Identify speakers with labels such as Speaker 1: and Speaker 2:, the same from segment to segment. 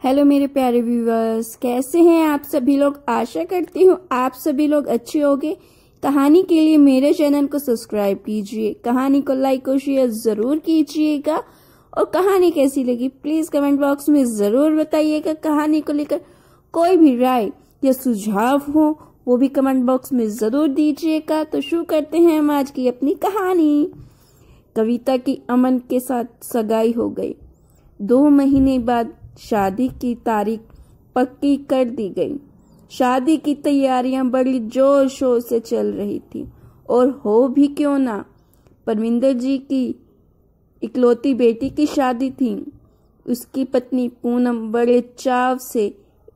Speaker 1: Hello मेरे प्यारे viewers, कैसे हैं आप सभी लोग। आशा करती हूँ आप सभी लोग अच्छे होंगे। कहानी के लिए मेरे चैनल को सब्सक्राइब कीजिए, कहानी को लाइक और शेयर जरूर कीजिएगा और कहानी कैसी लगी प्लीज कमेंट बॉक्स में जरूर बताइएगा। कहानी को लेकर कोई भी राय या सुझाव हो वो भी कमेंट बॉक्स में जरूर दीजिएगा। तो शुरू करते हैं हम आज की अपनी कहानी। कविता की अमन के साथ सगाई हो गई। 2 महीने बाद शादी की तारीख पक्की कर दी गई। शादी की तैयारियां बड़ी जोर शोर से चल रही थी और हो भी क्यों ना, परमिंदर जी की इकलौती बेटी की शादी थी। उसकी पत्नी पूनम बड़े चाव से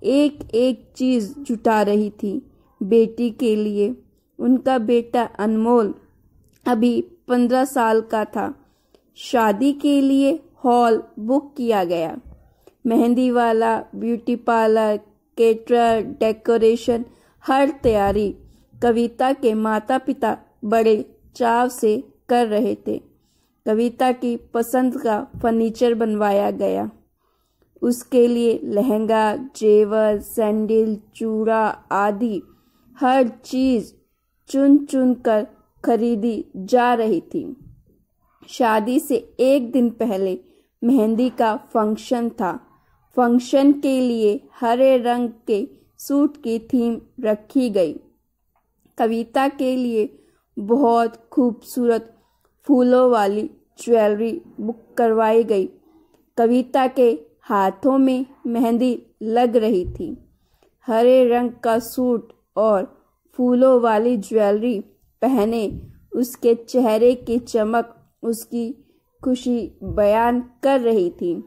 Speaker 1: एक एक चीज जुटा रही थी बेटी के लिए। उनका बेटा अनमोल अभी 15 साल का था। शादी के लिए हॉल बुक किया गया। मेहंदी वाला, ब्यूटी पार्लर, केटरर, डेकोरेशन, हर तैयारी कविता के माता पिता बड़े चाव से कर रहे थे। कविता की पसंद का फर्नीचर बनवाया गया। उसके लिए लहंगा, जेवर, सैंडल, चूड़ा आदि हर चीज चुन चुन कर खरीदी जा रही थी। शादी से एक दिन पहले मेहंदी का फंक्शन था। फंक्शन के लिए हरे रंग के सूट की थीम रखी गई। कविता के लिए बहुत खूबसूरत फूलों वाली ज्वेलरी बुक करवाई गई। कविता के हाथों में मेहंदी लग रही थी। हरे रंग का सूट और फूलों वाली ज्वेलरी पहने उसके चेहरे की चमक उसकी खुशी बयान कर रही थी।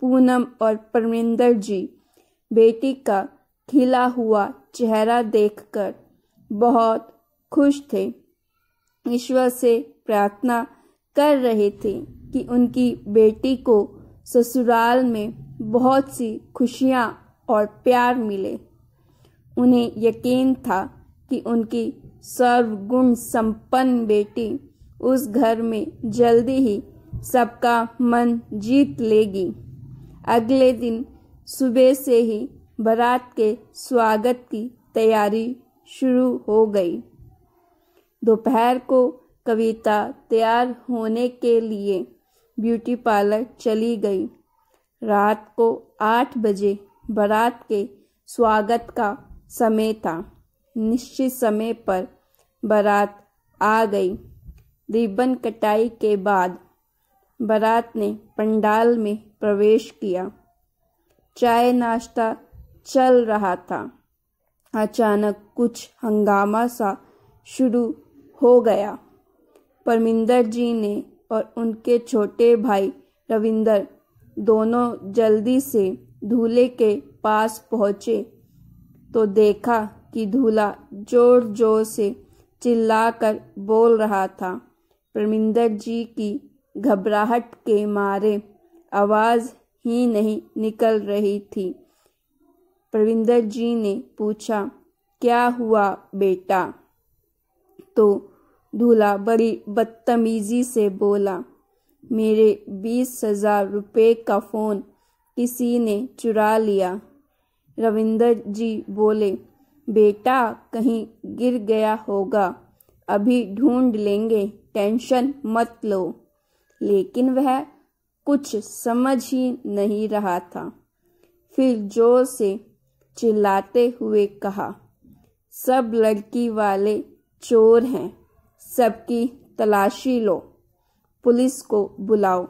Speaker 1: पूनम और परमिंदर जी बेटी का खिला हुआ चेहरा देखकर बहुत खुश थे। ईश्वर से प्रार्थना कर रहे थे कि उनकी बेटी को ससुराल में बहुत सी खुशियां और प्यार मिले। उन्हें यकीन था कि उनकी सर्वगुण संपन्न बेटी उस घर में जल्दी ही सबका मन जीत लेगी। अगले दिन सुबह से ही बारात के स्वागत की तैयारी शुरू हो गई। दोपहर को कविता तैयार होने के लिए ब्यूटी पार्लर चली गई। रात को 8 बजे बारात के स्वागत का समय था। निश्चित समय पर बारात आ गई। रिबन कटाई के बाद बारात ने पंडाल में प्रवेश किया। चाय नाश्ता चल रहा था। अचानक कुछ हंगामा सा शुरू हो गया। परमिंदर जी ने और उनके छोटे भाई रविंदर दोनों जल्दी से दूल्हे के पास पहुंचे तो देखा कि दूल्हा जोर जोर से चिल्लाकर बोल रहा था। परमिंदर जी की घबराहट के मारे आवाज ही नहीं निकल रही थी। परमिंदर जी ने पूछा, क्या हुआ बेटा? तो दूल्हा बड़ी बदतमीजी से बोला, मेरे 20,000 रुपये का फोन किसी ने चुरा लिया। रविंदर जी बोले, बेटा कहीं गिर गया होगा, अभी ढूंढ लेंगे, टेंशन मत लो। लेकिन वह कुछ समझ ही नहीं रहा था। फिर जोर से चिल्लाते हुए कहा, सब लड़की वाले चोर हैं, सबकी तलाशी लो, पुलिस को बुलाओ।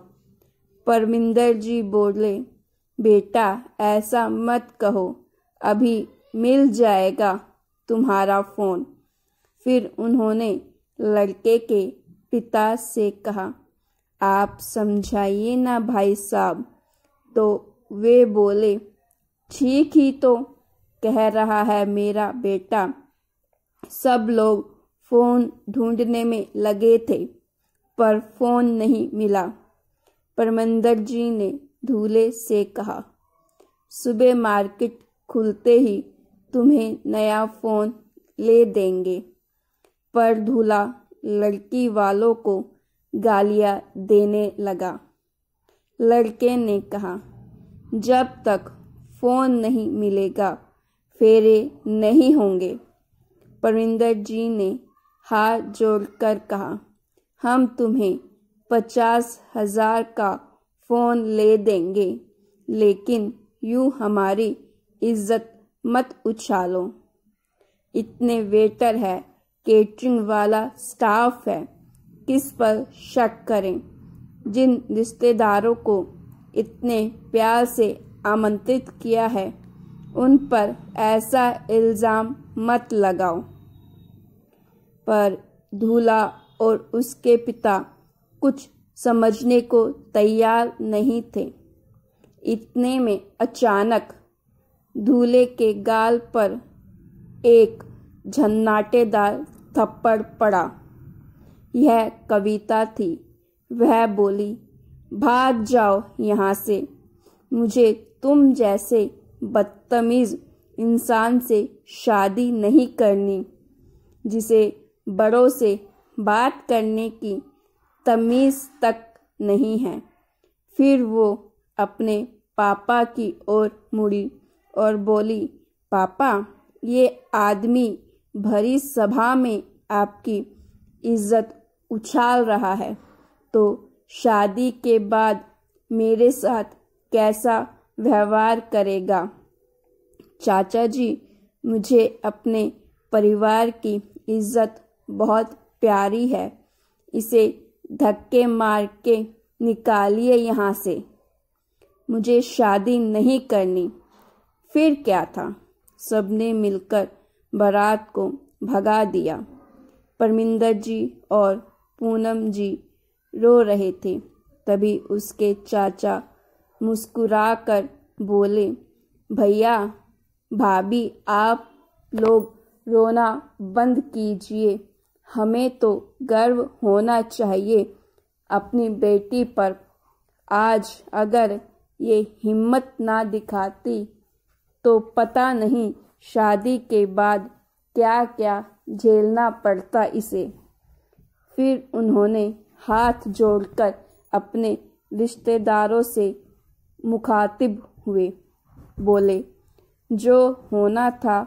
Speaker 1: परमिंदर जी बोले, बेटा ऐसा मत कहो, अभी मिल जाएगा तुम्हारा फोन। फिर उन्होंने लड़के के पिता से कहा, आप समझाइए ना भाई साहब। तो वे बोले, ठीक ही तो कह रहा है मेरा बेटा। सब लोग फोन ढूंढने में लगे थे पर फोन नहीं मिला। परमिंदर जी ने दूल्हे से कहा, सुबह मार्केट खुलते ही तुम्हें नया फोन ले देंगे। पर दूल्हा लड़की वालों को गालियां देने लगा। लड़के ने कहा, जब तक फ़ोन नहीं मिलेगा, फेरे नहीं होंगे। परमिंदर जी ने हाथ जोड़कर कहा, हम तुम्हें 50,000 का फ़ोन ले देंगे, लेकिन यूँ हमारी इज्जत मत उछालो। इतने वेटर है, केटरिंग वाला स्टाफ है, किस पर शक करें। जिन रिश्तेदारों को इतने प्यार से आमंत्रित किया है, उन पर ऐसा इल्ज़ाम मत लगाओ। पर दूल्हा और उसके पिता कुछ समझने को तैयार नहीं थे। इतने में अचानक दूल्हे के गाल पर एक झन्नाटेदार थप्पड़ पड़ा। यह कविता थी। वह बोली, भाग जाओ यहाँ से, मुझे तुम जैसे बदतमीज़ इंसान से शादी नहीं करनी, जिसे बड़ों से बात करने की तमीज़ तक नहीं है। फिर वो अपने पापा की ओर मुड़ी और बोली, पापा, ये आदमी भरी सभा में आपकी इज्जत उछाल रहा है, तो शादी के बाद मेरे साथ कैसा व्यवहार करेगा। चाचा जी, मुझे अपने परिवार की इज्जत बहुत प्यारी है, इसे धक्के मार के निकालिए यहाँ से, मुझे शादी नहीं करनी। फिर क्या था, सबने मिलकर बारात को भगा दिया। परमिंदर जी और पूनम जी रो रहे थे। तभी उसके चाचा मुस्कुराकर बोले, भैया भाभी, आप लोग रोना बंद कीजिए, हमें तो गर्व होना चाहिए अपनी बेटी पर। आज अगर ये हिम्मत ना दिखाती तो पता नहीं शादी के बाद क्या क्या झेलना पड़ता इसे। फिर उन्होंने हाथ जोड़कर अपने रिश्तेदारों से मुखातिब हुए, बोले, जो होना था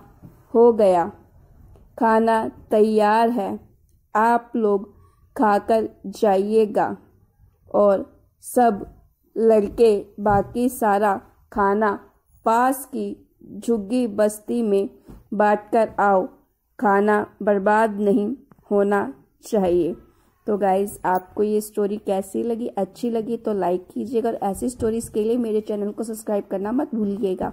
Speaker 1: हो गया, खाना तैयार है, आप लोग खाकर जाइएगा। और सब लड़के बाकी सारा खाना पास की झुग्गी बस्ती में बांटकर आओ, खाना बर्बाद नहीं होना चाहिए। तो गाइज़, आपको ये स्टोरी कैसी लगी? अच्छी लगी तो लाइक कीजिएगा और ऐसी स्टोरीज़ के लिए मेरे चैनल को सब्सक्राइब करना मत भूलिएगा।